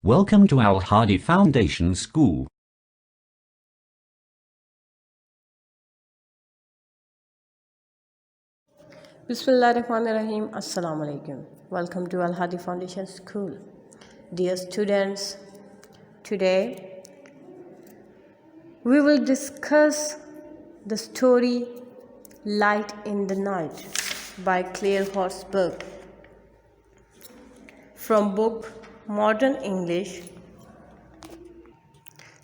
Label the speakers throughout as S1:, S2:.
S1: Welcome to Al Hadi Foundation School.
S2: Bismillahirrahmanirrahim. Assalamu alaikum. Welcome to Al Hadi Foundation School. Dear students, today we will discuss the story Light in the Night by Claire Horsburgh from book Modern English.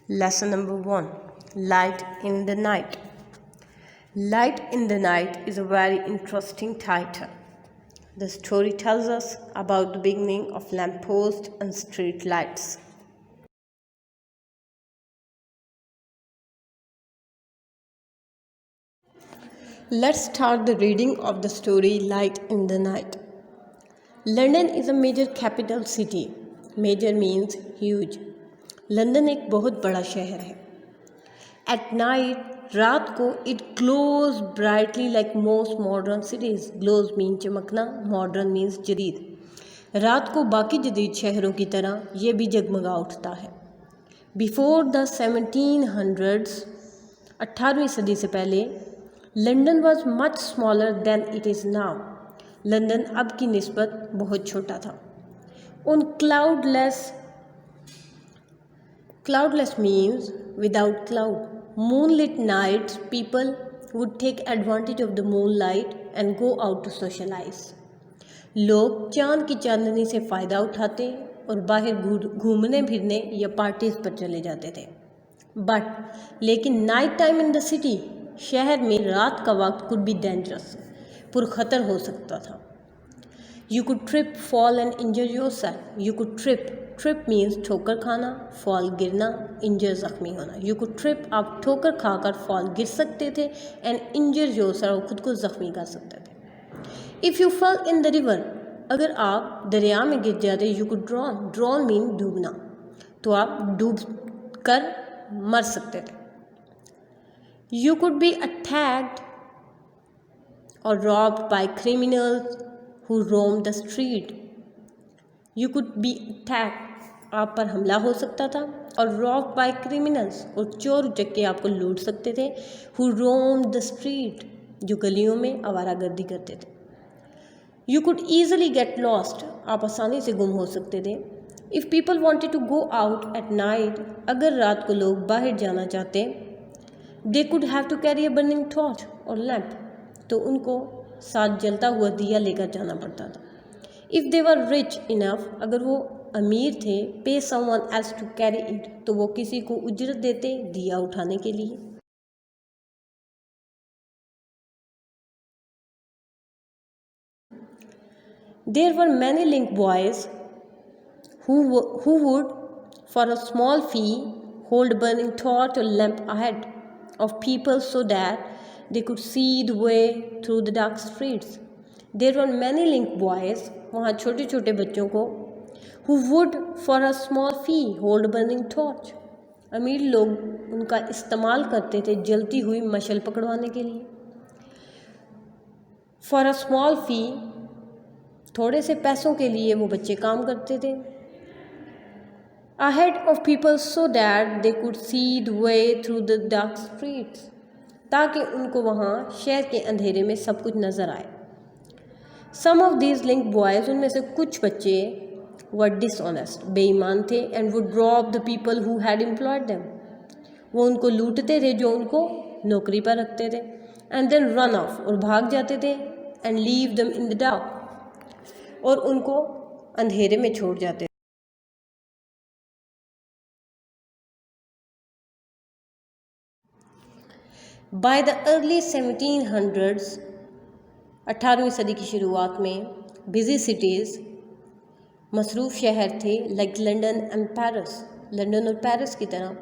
S2: Lesson number 1, Light in the Night. Light in the Night is a very interesting title. The story tells us about the beginning of lampposts and street lights. Let's start the reading of the story Light in the Night. London is a major capital city. Major means huge. London एक बहुत बड़ा शहर है. At night, रात को it glows brightly like most modern cities. Glows mean चमकना, modern means जदीद. रात को बाकी जदीद शहरों की तरह ये भी जगमगा उठता है. Before the 1700s, 18वीं सदी से पहले, London was much smaller than it is now. London अब की निस्बत बहुत छोटा था. On cloudless means without cloud. Moonlit nights, people would take advantage of the moonlight and go out to socialize. लोग चांद की चांदनी से फ़ायदा उठाते और बाहर घूमने फिरने या पार्टीज पर चले जाते थे. लेकिन night time in the city, शहर में रात का वक्त कुड बी डेंजरस, पुरखतर हो सकता था. You could trip, fall and injure yourself. You could trip means ठोकर खाना, fall गिरना, injure जख्मी होना. You could trip, आप ठोकर खाकर fall गिर सकते थे and injure yourself, खुद को जख्मी कर सकते थे. If you fell in the river, अगर आप दरिया में गिर जाते, you could drown mean डूबना, तो आप डूब कर मर सकते थे. You could be attacked or robbed by criminals who roam the street. You could be attacked, आप पर हमला हो सकता था, और robbed by criminals, और चोर उचक्के आपको लूट सकते थे. Who roam the street, जो गलियों में आवारागर्दी करते थे. You could easily get lost, आप आसानी से गुम हो सकते थे. If people wanted to go out at night, अगर रात को लोग बाहर जाना चाहते, they could have to carry a burning torch or lamp, तो उनको साथ जलता हुआ दिया लेकर जाना पड़ता था. If they were rich enough, अगर वो अमीर थे, pay someone else to carry it, तो वो किसी को उजरत देते दिया उठाने के लिए. There were many link boys who would, for a small fee, hold a burning torch or lamp ahead of people so that they could see the way through the dark streets. There were many link boys, वहाँ छोटे छोटे बच्चों को, who would for a small fee hold a burning torch. अमीर लोग उनका इस्तेमाल करते थे जलती हुई मशल पकड़वाने के लिए. For a small fee, थोड़े से पैसों के लिए वो बच्चे काम करते थे. Ahead of people so that they could see the way through the dark streets, ताकि उनको वहाँ शहर के अंधेरे में सब कुछ नज़र आए. Some of these link boys, उनमें से कुछ बच्चे were dishonest, बेईमान थे, and would rob the people who had employed them. वो उनको लूटते थे जो उनको नौकरी पर रखते थे, and then run off, और भाग जाते थे, and leave them in the dark, और उनको अंधेरे में छोड़ जाते थे. By the early 1700s, 18वीं सदी की शुरुआत में, बिजी सिटीज़, मसरूफ़ शहर थे, like London and Paris, London और पेरिस की तरह,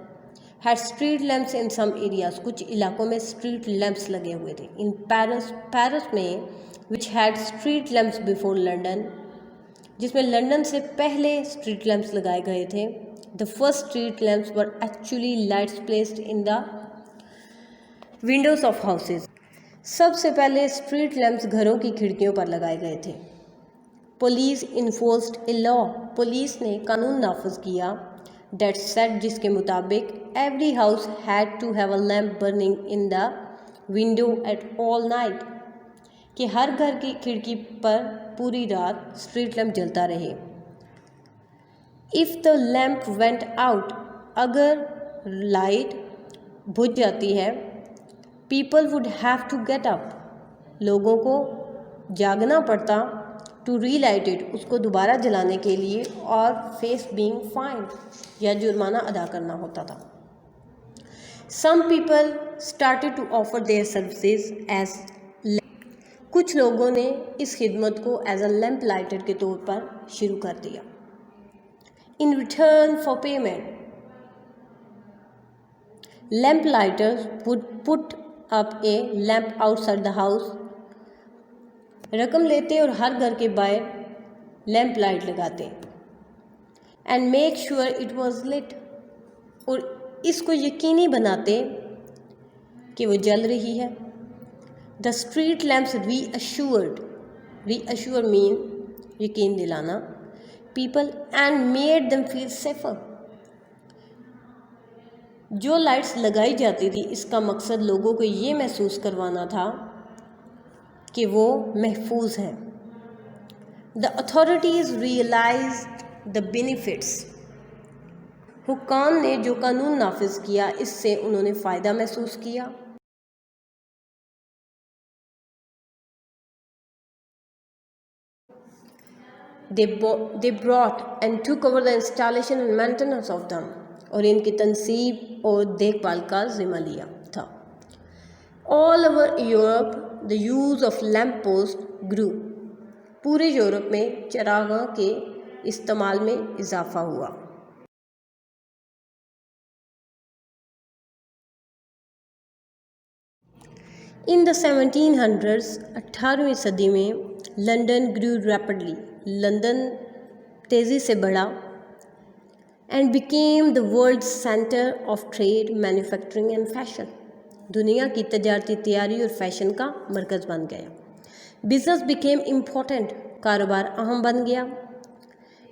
S2: had street lamps in some areas, कुछ इलाकों में स्ट्रीट लैंप्स लगे हुए थे. In पेरिस में, which had street lamps before London, जिसमें लंदन से पहले स्ट्रीट लैंप्स लगाए गए थे. The first street lamps were actually lights placed in the windows of houses. सबसे पहले स्ट्रीट लैंप्स घरों की खिड़कियों पर लगाए गए थे. Police enforced a law, police ने कानून नाफज किया। डेट सेट, जिसके मुताबिक every house had to have a lamp burning in the window at all night, कि हर घर की खिड़की पर पूरी रात स्ट्रीट लैम्प जलता रहे। If the lamp went out, अगर लाइट बुझ जाती है, people would have to get up, लोगों को जागना पड़ता, टू रीलाइट इट, उसको दोबारा जलाने के लिए, और फेस बीइंग फाइन, या जुर्माना अदा करना होता था। Some people started to offer their services as, कुछ लोगों ने इस खिदमत को एज अ लैम्प लाइटर के तौर पर शुरू कर दिया। In return for payment, lamp lighters would put up a lamp outside the house, रकम लेते और हर घर के बाहर लैम्प लाइट लगाते, and make sure it was lit, और इसको यकीनी बनाते कि वो जल रही है। The street lamps reassured, reassure mean यकीन दिलाना, people and made them feel safer, जो लाइट्स लगाई जाती थी इसका मकसद लोगों को ये महसूस करवाना था कि वो महफूज हैं। The authorities realise the benefits, हुक्काम ने जो कानून नाफिज किया इससे उन्होंने फ़ायदा महसूस किया। They brought and took over the installation and maintenance of them, और इनकी तनसीब और देखभाल का जिम्मा लिया था। All over Europe, the use of lamp post grew, पूरे यूरोप में चरागां के इस्तेमाल में इजाफा हुआ। इन द 1700s, 18वीं सदी में लंदन ग्रू रैपिडली, लंदन तेज़ी से बढ़ा, and became the world centre of trade, manufacturing and fashion, दुनिया की तजारती तैयारी और फैशन का मरकज़ बन गया। बिजनेस बिकेम इम्पोर्टेंट, कारोबार अहम बन गया,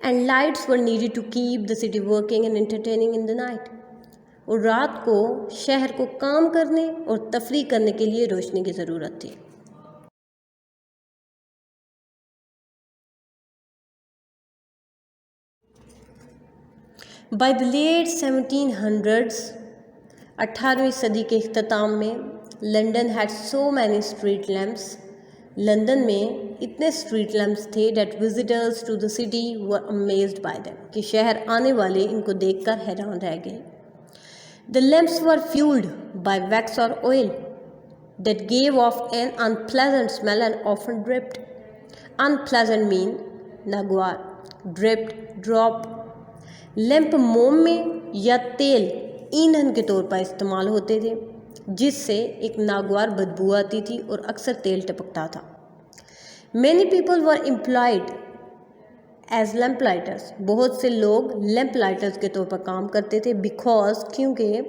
S2: and lights were needed to keep the city working and entertaining in the night, और रात को शहर को काम करने और तफरीह करने के लिए रोशनी की ज़रूरत थी। बाय द लेट 1700s, 18वीं सदी के इख्तिताम में, London had so many street lamps, London में इतने स्ट्रीट लैम्प्स थे that visitors to the city were amazed by them, कि शहर आने वाले इनको देखकर हैरान रह गए। The lamps were fuelled by wax और oil that gave off an unpleasant smell and often dripped, unpleasant mean नागवार, ड्रिप्ड ड्रॉप। लैंप मोम में या तेल ईंधन के तौर पर इस्तेमाल होते थे, जिससे एक नागवार बदबू आती थी और अक्सर तेल टपकता था। Many people were employed as lamp lighters, बहुत से लोग लैम्प लाइटर्स के तौर पर काम करते थे, बिकॉज क्योंकि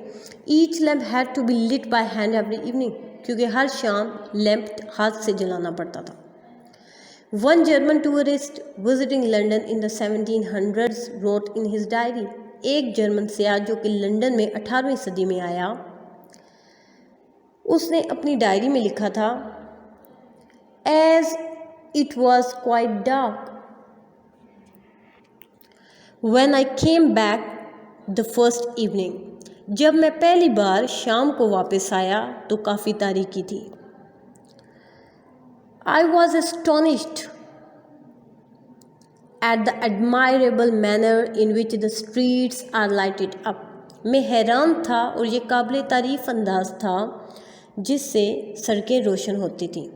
S2: each lamp had to be lit by hand every evening, क्योंकि हर शाम लैम्प हाथ से जलाना पड़ता था। One German tourist visiting London in the 1700s wrote in his diary, एक जर्मन सियाह जो कि लंदन में 18वीं सदी में आया, उसने अपनी डायरी में लिखा था, As it was quite dark when I came back the first evening, जब मैं पहली बार शाम को वापस आया तो काफ़ी तारीकी थी। I was astonished at the admirable manner in which the streets are lighted up. मैं हैरान था और ये काबिल तारीफ़ अंदाज था जिससे सड़कें रोशन होती थीं।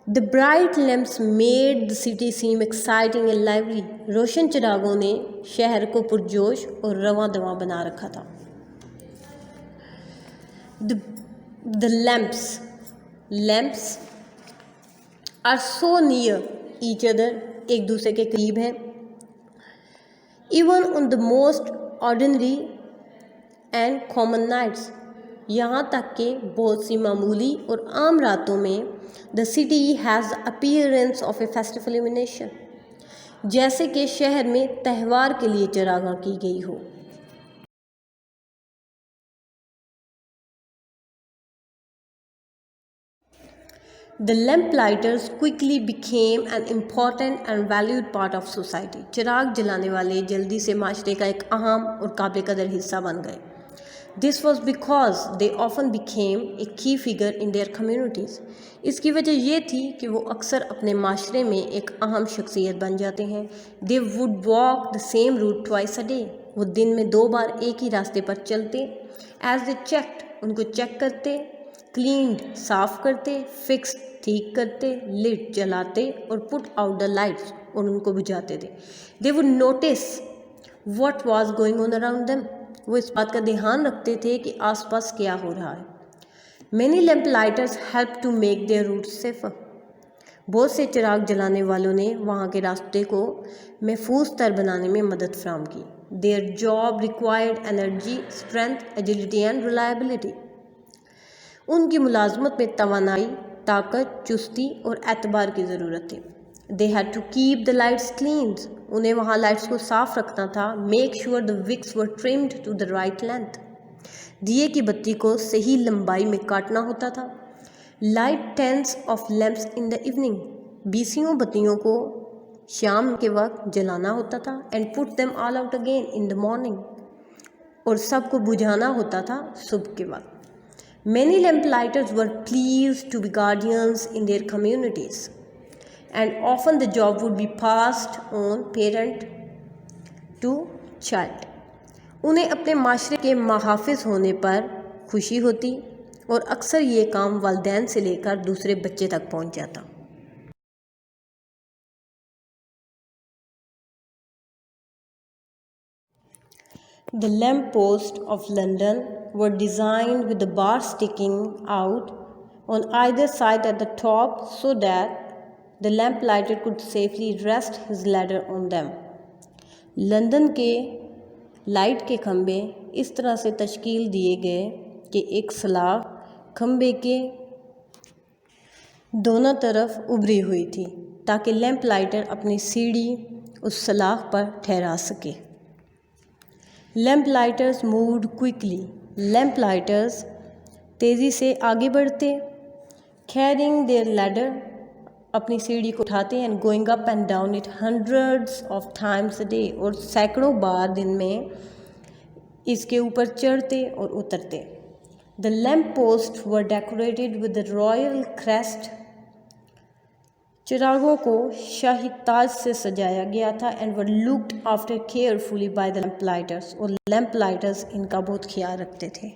S2: The bright lamps made the city seem exciting and lively. रोशन चिरागों ने शहर को पुरजोश और रवां दवां बना रखा था। The lamps are so near each other, एक दूसरे के करीब हैं। Even on the most ordinary and common nights, यहाँ तक कि बहुत सी मामूली और आम रातों में the city has the appearance of A festive illumination, जैसे कि शहर में त्यौहार के लिए चरागाह की गई हो। The lamplighters quickly became an important and valued part of society. चिराग जलाने वाले जल्दी से माशरे का एक अहम और काबिल कदर हिस्सा बन गए। This was because they often became a key figure in their communities. इसकी वजह ये थी कि वो अक्सर अपने माशरे में एक अहम शख्सियत बन जाते हैं। They would walk the same route twice a day. वो दिन में 2 बार एक ही रास्ते पर चलते। As they checked, उनको चेक करते, क्लीन्ड साफ करते, फिक्स ठीक करते, लिट जलाते और पुट आउट द लाइट्स और उनको बुझाते थे। They would notice what was going on around them. वो इस बात का ध्यान रखते थे कि आसपास क्या हो रहा है। Many lamp lighters help to make their route safer. बहुत से चिराग जलाने वालों ने वहाँ के रास्ते को महफूज तर बनाने में मदद फराहम की। Their job required energy, strength, agility and reliability. उनकी मुलाजमत में तवानाई, ताकत, चुस्ती और एतबार की ज़रूरत थी। They had to keep the lights clean. उन्हें वहाँ लाइट्स को साफ रखना था। Make sure the wicks were trimmed to the right length. दिए की बत्ती को सही लंबाई में काटना होता था। Light tens of lamps in the evening. 20 बत्तियों को शाम के वक्त जलाना होता था। And put them all out again in the morning. और सबको बुझाना होता था सुबह के वक्त। Many lamplighters were pleased to be guardians in their communities, and often the job would be passed on parent to child. उन्हें अपने माशरे के महाफिज होने पर खुशी होती और अक्सर ये काम वालिदैन से लेकर दूसरे बच्चे तक पहुंच जाता। The lamp posts of London were designed with the bar sticking out on either side at the top so that the lamplighter could safely rest his ladder on them. London के लाइट के खंभे इस तरह से तश्कील दिए गए कि एक सलाख खंभे के दोनों तरफ उभरी हुई थी ताकि लैंप लाइटर अपनी सीढ़ी उस सलाख पर ठहरा सके। Lamp lighters moved quickly. Lamp lighters तेज़ी से आगे बढ़ते। कैरिंग देयर लैडर, अपनी सीढ़ी को उठाते and going up and down it hundreds of times a day, और सैकड़ों बार दिन में इसके ऊपर चढ़ते और उतरते। The lamp post were decorated with the royal crest. चिरागों को शाही ताज से सजाया गया था। And were looked after carefully by the lamp lighters, और लैम्प लाइटर्स इनका बहुत ख्याल रखते थे।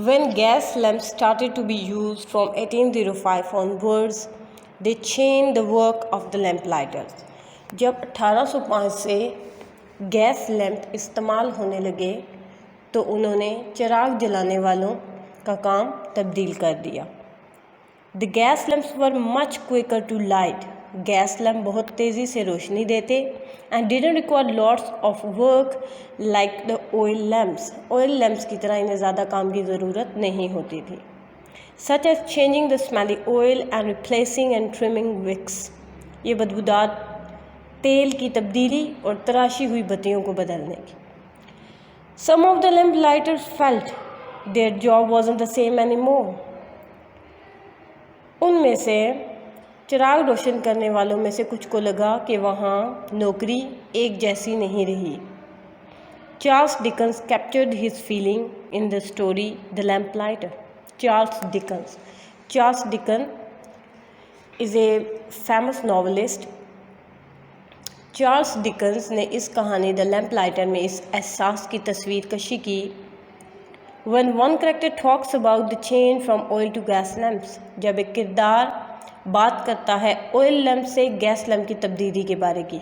S2: When gas lamps started to be used from 1805 onwards, they changed the work of the lamplighters. जब 1805 से गैस लैंप इस्तेमाल होने लगे तो उन्होंने चिराग जलाने वालों का काम तब्दील कर दिया। The gas lamps were much quicker to light. Gas lamp बहुत तेज़ी से रोशनी देते and didn't require lots of work like the oil lamps. Oil lamps की तरह इन्हें ज़्यादा काम की ज़रूरत नहीं होती थी। Such as changing the smelly oil and replacing and trimming wicks. ये बदबूदार तेल की तब्दीली और तराशी हुई बत्तियों को बदलने की। Some of the lamplighters felt their job wasn't the same anymore. उनमें से चिराग रोशन करने वालों में से कुछ को लगा कि वहाँ नौकरी एक जैसी नहीं रही। Charles Dickens captured his feeling in the story the lamplighter. Charles Dicken is a famous novelist. Charles Dickens ने इस कहानी द लैम्पलाइटर में इस एहसास की तस्वीर कशी की। When one character talks about the change from oil to gas lamps, जब एक किरदार बात करता है ऑयल लैम्प से गैस लैम्प की तब्दीली के बारे की।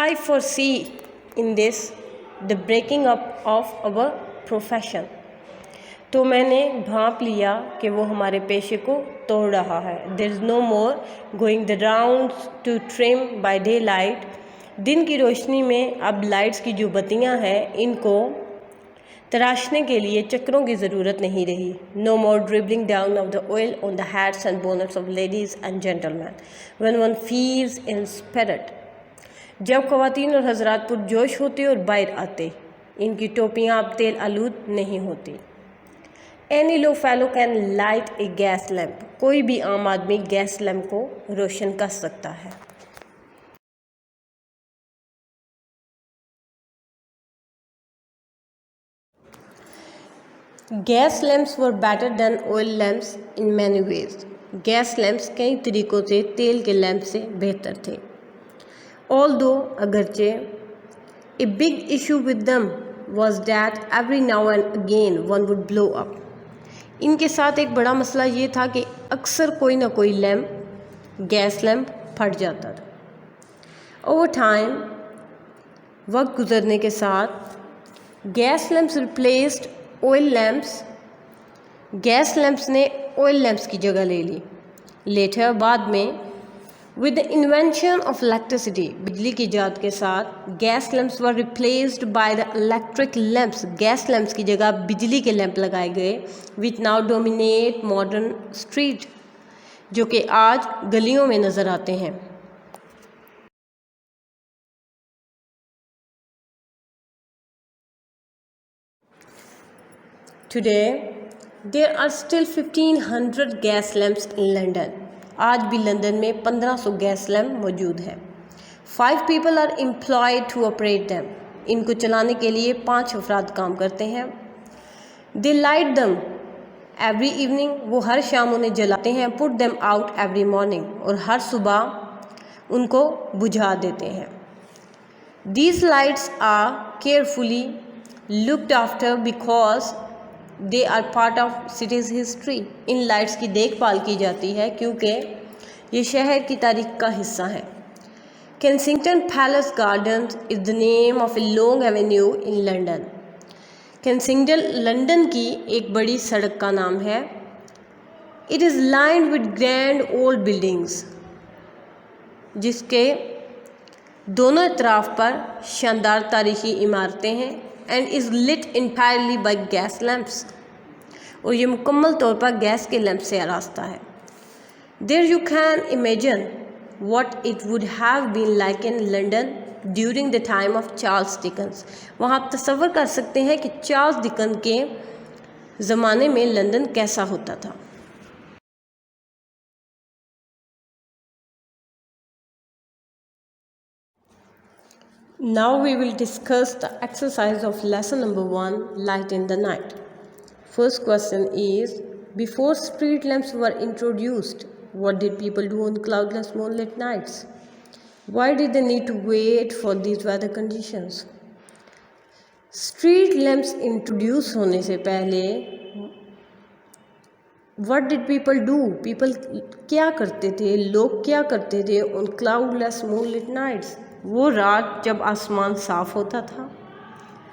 S2: I foresee in this the breaking up of our profession. तो मैंने भांप लिया कि वो हमारे पेशे को तोड़ रहा है। There is no more going the rounds to trim by daylight. दिन की रोशनी में अब लाइट्स की जो बत्तियां हैं इनको तराशने के लिए चक्रों की ज़रूरत नहीं रही। No more dribbling down of the oil on the heads and bonnets of ladies and gentleman when one feels in spirit. जब ख़वातीन और हजरात पुरजोश होते और बाहर आते, इनकी टोपियाँ अब तेल आलूद नहीं होती। Any low fellow can light A gas lamp. कोई भी आम आदमी गैस लैम्प को रोशन कर सकता है। Gas lamps were better than oil lamps in many ways. Gas lamps कई तरीक़ों से तेल के लैम्प से बेहतर थे। ऑल्दो अगरचे a big issue with them was that every now and again one would blow up। इनके साथ एक बड़ा मसला ये था कि अक्सर कोई ना कोई लैम्प, गैस लैम्प फट जाता था। ओवर टाइम, वक्त गुजरने के साथ gas lamps replaced oil lamps. Gas lamps ने ऑयल लैम्प्स की जगह ले ली। लेटर, बाद में, with the invention of electricity, बिजली की इजाद के साथ gas lamps were replaced by the electric lamps. Gas lamps की जगह बिजली के लैम्प लगाए गए, which now dominate modern street, जो कि आज गलियों में नज़र आते हैं। Today there are still 1500 gas lamps in London. आज भी लंदन में 1500 गैस लैम्प मौजूद है। 5 people are employed to operate them. इनको चलाने के लिए 5 अफराद काम करते हैं। They light them every evening. वो हर शाम उन्हें जलाते हैं। Put them out every morning. और हर सुबह उनको बुझा देते हैं। These lights are carefully looked after because they are part of city's history. इन लाइट्स की देखभाल की जाती है क्योंकि ये शहर की तारीख का हिस्सा है। Kensington Palace Gardens is the name of a long avenue in London. Kensington London की एक बड़ी सड़क का नाम है। It is lined with grand old buildings, जिसके दोनों तरफ पर शानदार तारीखी इमारतें हैं। And is lit entirely by gas lamps. और ये मुकम्मल तौर पर गैस के लैम्प से आरास्ता है। There you can imagine what it would have been like in London during the time of Charles Dickens। वहाँ आप तसव्वुर कर सकते हैं कि चार्ल्स डिकन के ज़माने में लंदन कैसा होता था। Now we will discuss the exercise of lesson number 1, light in the night. First question is, before street lamps were introduced, what did people do on cloudless moonlit nights? Why did they need to wait for these weather conditions? Street lamps introduce होने से पहले what did people do? People क्या करते थे, लोग क्या करते थे on cloudless moonlit nights? वो रात जब आसमान साफ होता था,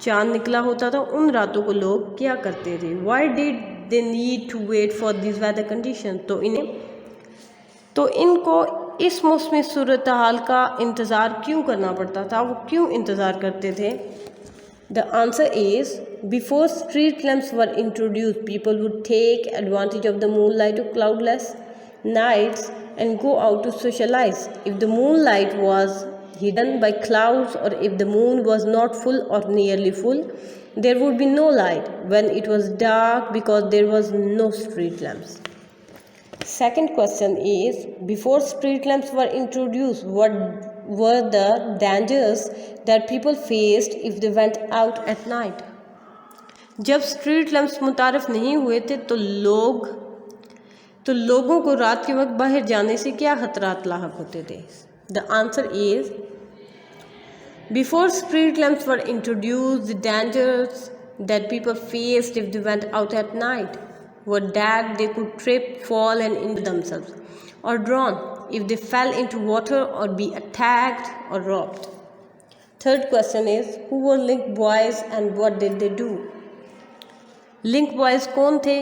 S2: चांद निकला होता था, उन रातों को लोग क्या करते थे? Why did they need to wait for these weather conditions? तो इनको इस मौसमी सूरत हाल का इंतज़ार क्यों करना पड़ता था? वो क्यों इंतज़ार करते थे? The answer is, before street lamps were introduced, people would take advantage of the moonlight to cloudless nights and go out to socialize. If the moonlight was hidden by clouds, or if the moon was not full or nearly full, there would be no light when it was dark because there was no street lamps. Second question is, before street lamps were introduced, what were the dangers that people faced if they went out at night? जब street lamps मुतारफ़ नहीं हुए थे तो लोगों को रात के वक्त बाहर जाने से क्या खतरात लाहक होते थे? The answer is, before street lamps were introduced, the dangers that people faced if they went out at night were that they could trip, fall and injure themselves, or drown if they fell into water, or be attacked or robbed. Third question is, who were linked boys and what did they do? Link boys कौन थे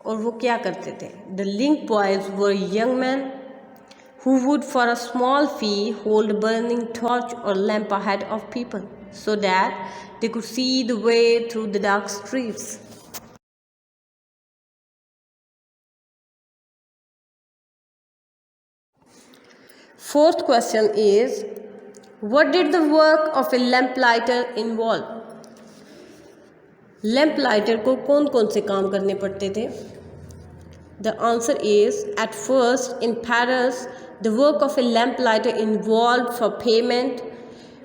S2: और वो क्या करते थे? The link boys were young man who would for a small fee hold a burning torch or lamp ahead of people so that they could see the way through the dark streets. Fourth question is, what did the work of a lamplighter involve? Lamplighter को कौन कौन से काम करने पड़ते थे? The answer is, at first in Paris, the work of a lamplighter involved for payment,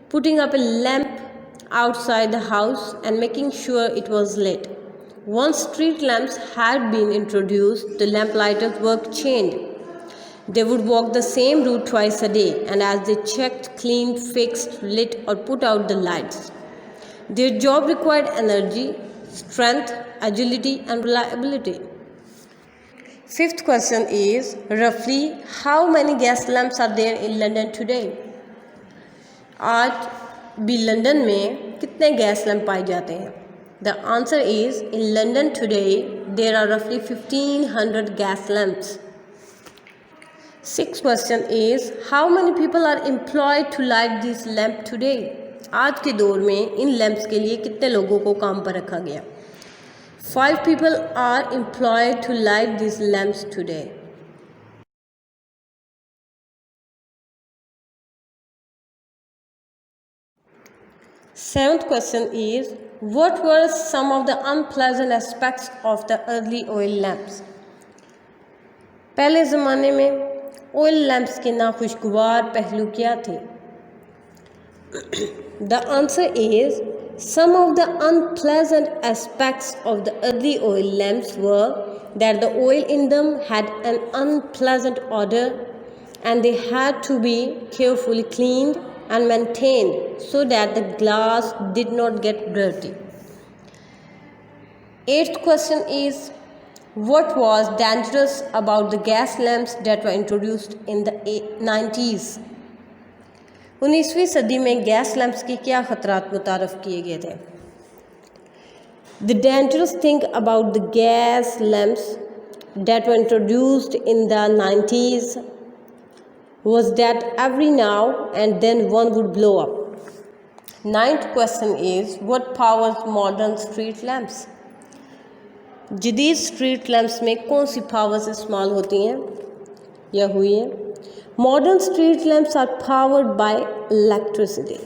S2: putting up a lamp outside the house and making sure it was lit. Once street lamps had been introduced, the lamplighters' work changed. They would walk the same route twice a day, and as they checked, cleaned, fixed, lit, or put out the lights. Their job required energy, strength, agility, and reliability. Fifth question is, roughly how many gas lamps are there in London today? आज भी London में कितने gas lamp पाए जाते हैं? The answer is, in London today there are roughly 1500 gas lamps. Sixth question is, how many people are employed to light this lamp today? आज के दौर में इन लैंप्स के लिए कितने लोगों को काम पर रखा गया? 5 people are employed to light these lamps today. Seventh question is, what were some of the unpleasant aspects of the early oil lamps? पहले ज़माने में oil lamps के नाखुशगवार पहलू क्या थे? The answer is, some of the unpleasant aspects of the early oil lamps were that the oil in them had an unpleasant odor and they had to be carefully cleaned and maintained so that the glass did not get dirty. Eighth question is, what was dangerous about the gas lamps that were introduced in the 90s? 19वीं सदी में gas lamps के क्या ख़तरात मुतारफ़ किए गए थे? The dangerous thing about the gas lamps that were introduced in the 90s was that every now and then one would blow up. Ninth question is, what powers modern street lamps? जदीद street lamps में कौन सी powers इस्तेमाल होती हैं या हुई हैं? Modern street lamps are powered by electricity.